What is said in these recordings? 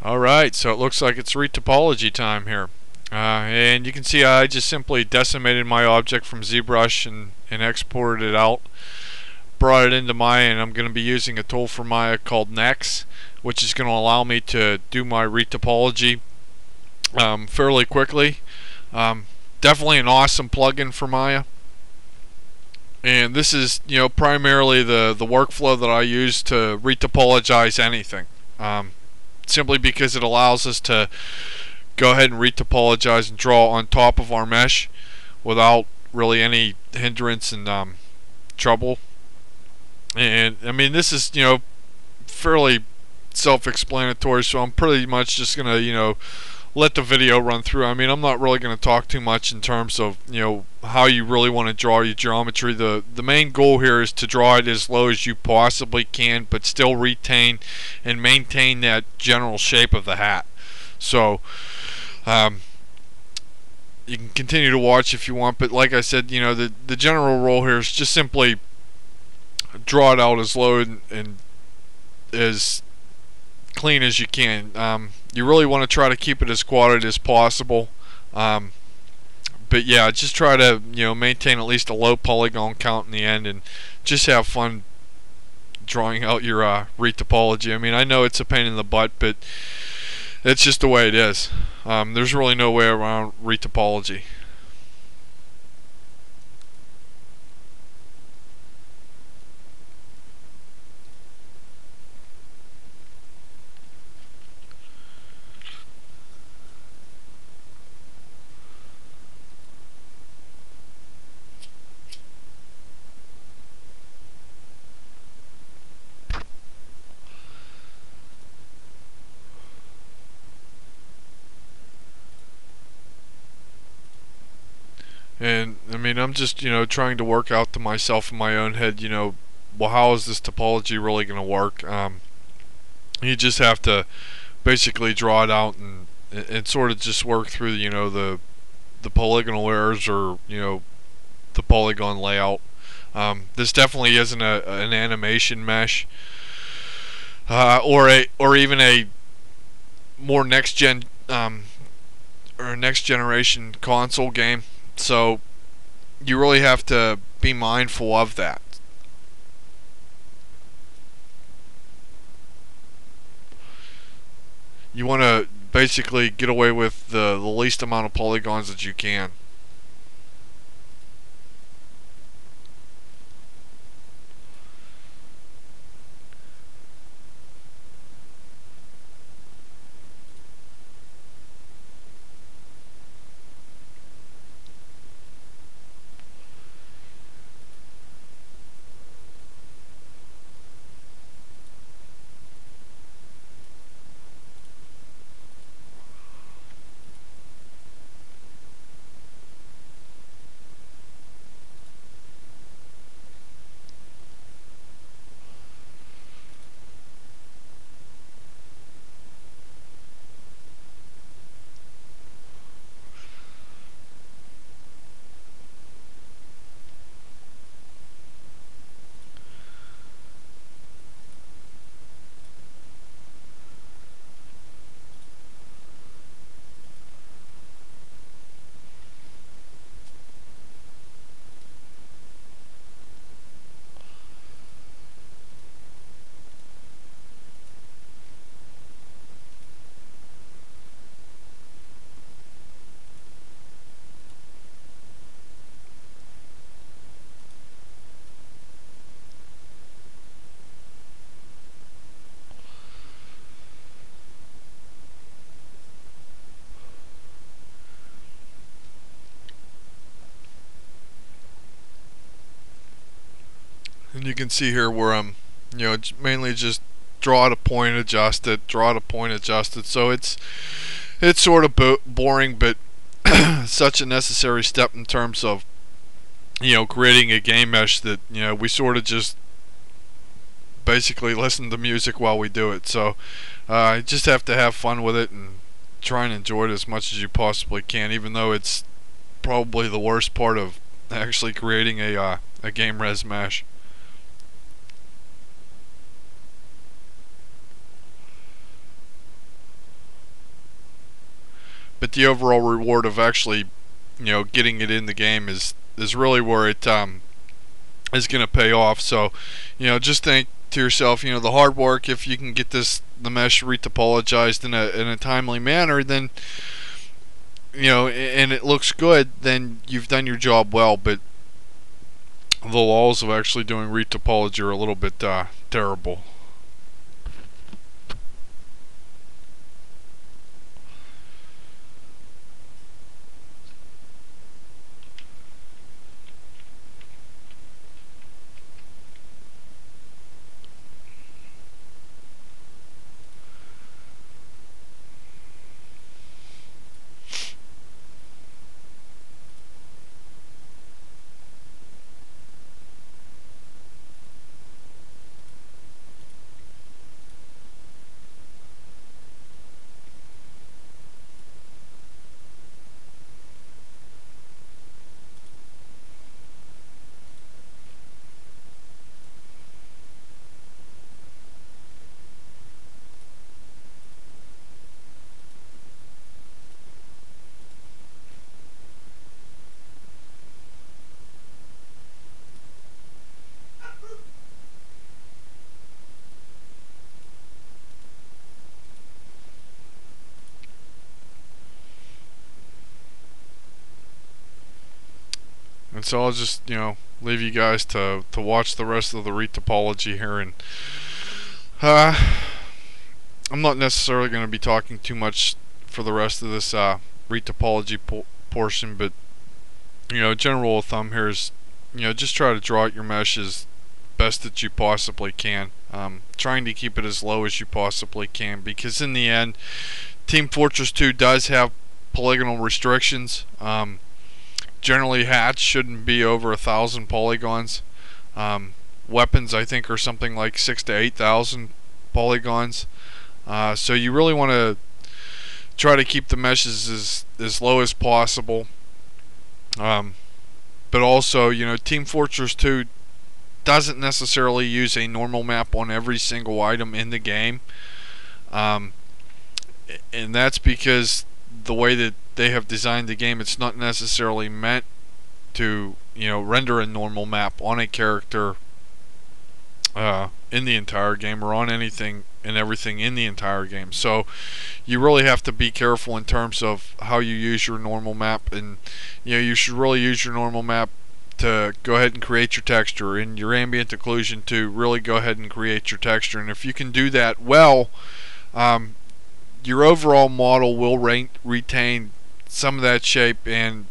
Alright, so it looks like it's retopology time here. And you can see I just simply decimated my object from ZBrush and exported it out. Brought it into Maya, and I'm going to be using a tool for Maya called Nex, which is going to allow me to do my retopology fairly quickly. Definitely an awesome plugin for Maya. And this is, primarily the workflow that I use to retopologize anything. Simply because it allows us to go ahead and retopologize and draw on top of our mesh without really any hindrance and trouble. And I mean, this is fairly self-explanatory, so I'm pretty much just gonna let the video run through. I mean, I'm not really going to talk too much in terms of how you really want to draw your geometry. The main goal here is to draw it as low as you possibly can, but still retain and maintain that general shape of the hat. So you can continue to watch if you want, but like I said, the general role here is just simply draw it out as low and as clean as you can. You really want to try to keep it as squatted as possible, but yeah, just try to maintain at least a low polygon count in the end, and just have fun drawing out your retopology. I mean, I know it's a pain in the butt, but it's just the way it is. There's really no way around retopology. And I mean, I'm just trying to work out to myself in my own head, well, how is this topology really going to work? You just have to basically draw it out and sort of just work through the polygonal errors, or the polygon layout. This definitely isn't an animation mesh, or even a more next generation console game. So you really have to be mindful of that. You want to basically get away with the least amount of polygons that you can. And you can see here where I'm, mainly just draw to point, adjust it, draw to point, adjust it. So it's sort of boring, but such a necessary step in terms of, creating a game mesh that, we sort of just basically listen to music while we do it. So you just have to have fun with it and try and enjoy it as much as you possibly can, even though it's probably the worst part of actually creating a game res mesh. but the overall reward of actually, getting it in the game is really where it is going to pay off. So, just think to yourself, the hard work, if you can get the mesh retopologized in a timely manner, then and it looks good, then you've done your job well. But the laws of actually doing retopology are a little bit terrible. And so I'll just, leave you guys to watch the rest of the retopology here. And I'm not necessarily going to be talking too much for the rest of this retopology portion, but, general rule of thumb here is, just try to draw out your mesh as best that you possibly can. Trying to keep it as low as you possibly can, because in the end, Team Fortress 2 does have polygonal restrictions. Generally, hats shouldn't be over 1,000 polygons. Weapons, I think, are something like 6,000 to 8,000 polygons. So you really want to try to keep the meshes as low as possible. But also, Team Fortress 2 doesn't necessarily use a normal map on every single item in the game. And that's because the way that they have designed the game, it's not necessarily meant to render a normal map on a character in the entire game, or on anything and everything in the entire game. So you really have to be careful in terms of how you use your normal map. And you should really use your normal map to go ahead and create your texture, and your ambient occlusion to really go ahead and create your texture. And if you can do that well, your overall model will retain some of that shape, and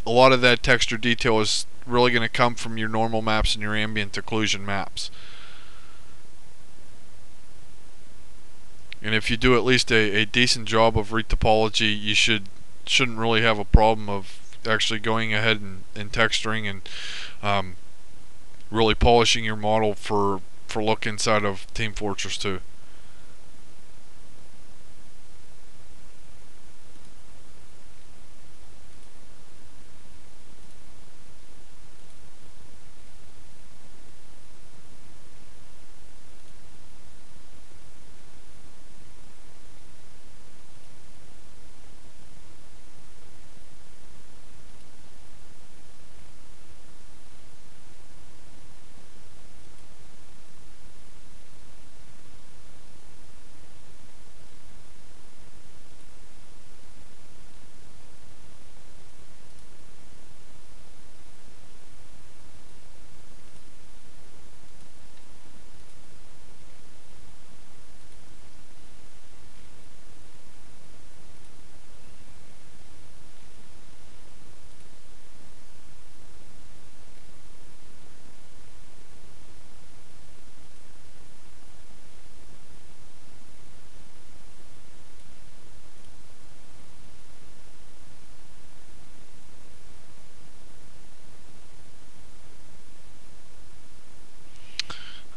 a lot of that texture detail is really going to come from your normal maps and your ambient occlusion maps. And if you do at least a decent job of retopology, you shouldn't really have a problem of actually going ahead and texturing and really polishing your model for look inside of Team Fortress 2.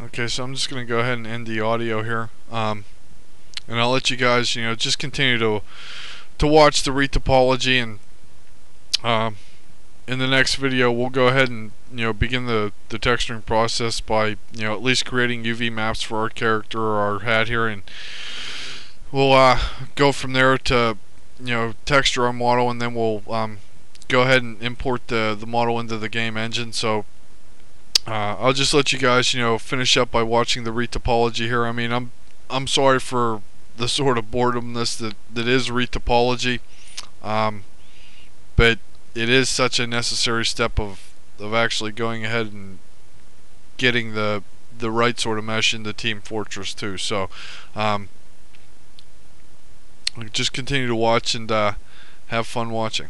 Okay, so I'm just going to go ahead and end the audio here, and I'll let you guys, just continue to watch the retopology, and in the next video we'll go ahead and begin the texturing process by at least creating UV maps for our character or our hat here, and we'll go from there to texture our model, and then we'll go ahead and import the model into the game engine. So I'll just let you guys finish up by watching the retopology here. I mean, I'm sorry for the sort of boredomness that is retopology, but it is such a necessary step of actually going ahead and getting the right sort of mesh into Team Fortress 2. So just continue to watch and have fun watching.